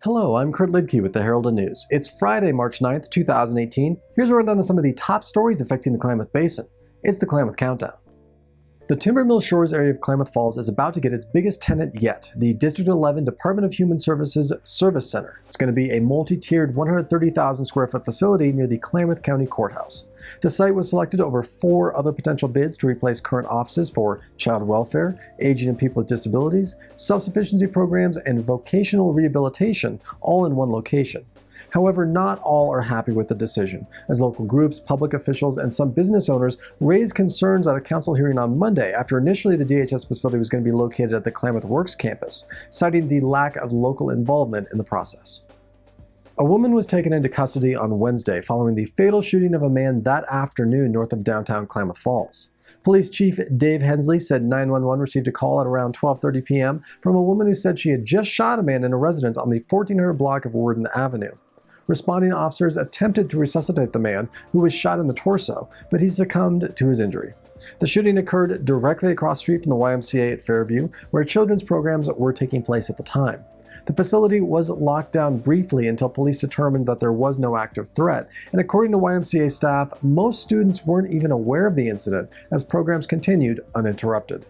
Hello, I'm Kurt Liedtke with the Herald News. It's Friday, March 9th, 2018. Here's a rundown of some of the top stories affecting the Klamath Basin. It's the Klamath Countdown. The Timber Mill Shores area of Klamath Falls is about to get its biggest tenant yet, the District 11 Department of Human Services Service Center. It's going to be a multi-tiered 130,000 square foot facility near the Klamath County Courthouse. The site was selected over 4 other potential bids to replace current offices for child welfare, aging and people with disabilities, self-sufficiency programs, and vocational rehabilitation, all in one location. However, not all are happy with the decision, as local groups, public officials, and some business owners raised concerns at a council hearing on Monday after initially the DHS facility was going to be located at the Klamath Works campus, citing the lack of local involvement in the process. A woman was taken into custody on Wednesday following the fatal shooting of a man that afternoon north of downtown Klamath Falls. Police Chief Dave Hensley said 911 received a call at around 12:30 p.m. from a woman who said she had just shot a man in a residence on the 1400 block of Worden Avenue. Responding officers attempted to resuscitate the man, who was shot in the torso, but he succumbed to his injury. The shooting occurred directly across the street from the YMCA at Fairview, where children's programs were taking place at the time. The facility was locked down briefly until police determined that there was no active threat, and according to YMCA staff, most students weren't even aware of the incident as programs continued uninterrupted.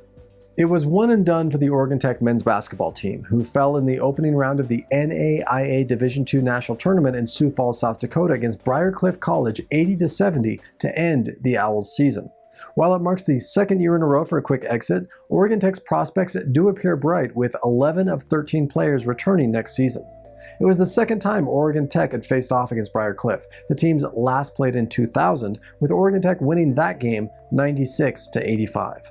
It was one and done for the Oregon Tech men's basketball team, who fell in the opening round of the NAIA Division II National Tournament in Sioux Falls, South Dakota against Briarcliff College 80-70 to end the Owls' season. While it marks the second year in a row for a quick exit, Oregon Tech's prospects do appear bright, with 11 of 13 players returning next season. It was the second time Oregon Tech had faced off against Briarcliff. The teams last played in 2000, with Oregon Tech winning that game 96-85.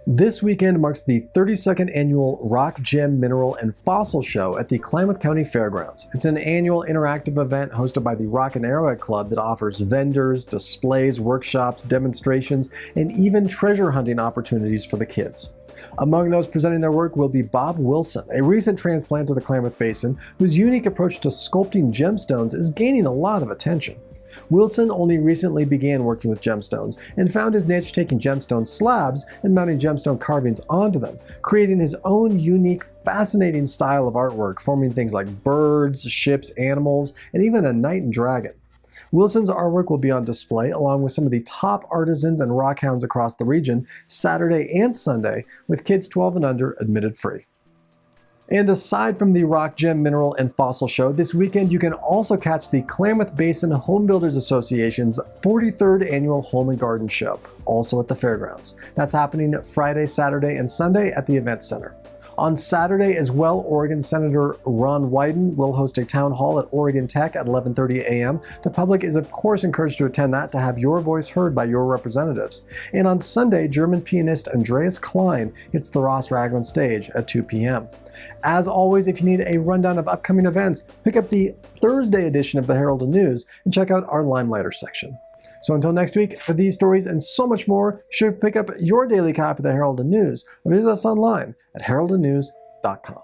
This weekend marks the 32nd annual Rock, Gem, Mineral, and Fossil Show at the Klamath County Fairgrounds. It's an annual interactive event hosted by the Rock and Arrowhead Club that offers vendors, displays, workshops, demonstrations, and even treasure hunting opportunities for the kids. Among those presenting their work will be Bob Wilson, a recent transplant to the Klamath Basin, whose unique approach to sculpting gemstones is gaining a lot of attention. Wilson only recently began working with gemstones and found his niche taking gemstone slabs and mounting gemstone carvings onto them, creating his own unique, fascinating style of artwork, forming things like birds, ships, animals, and even a knight and dragon. Wilson's artwork will be on display along with some of the top artisans and rockhounds across the region Saturday and Sunday, with kids 12 and under admitted free. And aside from the Rock, Gem, Mineral, and Fossil Show, this weekend you can also catch the Klamath Basin Home Builders Association's 43rd Annual Home and Garden Show, also at the fairgrounds. That's happening Friday, Saturday, and Sunday at the Event Center. On Saturday as well, Oregon Senator Ron Wyden will host a town hall at Oregon Tech at 11:30 a.m. The public is of course encouraged to attend that to have your voice heard by your representatives. And on Sunday, German pianist Andreas Klein hits the Ross Ragland stage at 2 p.m. As always, if you need a rundown of upcoming events, pick up the Thursday edition of the Herald News and check out our Limelighter section. So until next week, for these stories and so much more, be sure to pick up your daily copy of the Herald News or visit us online at heraldnews.com.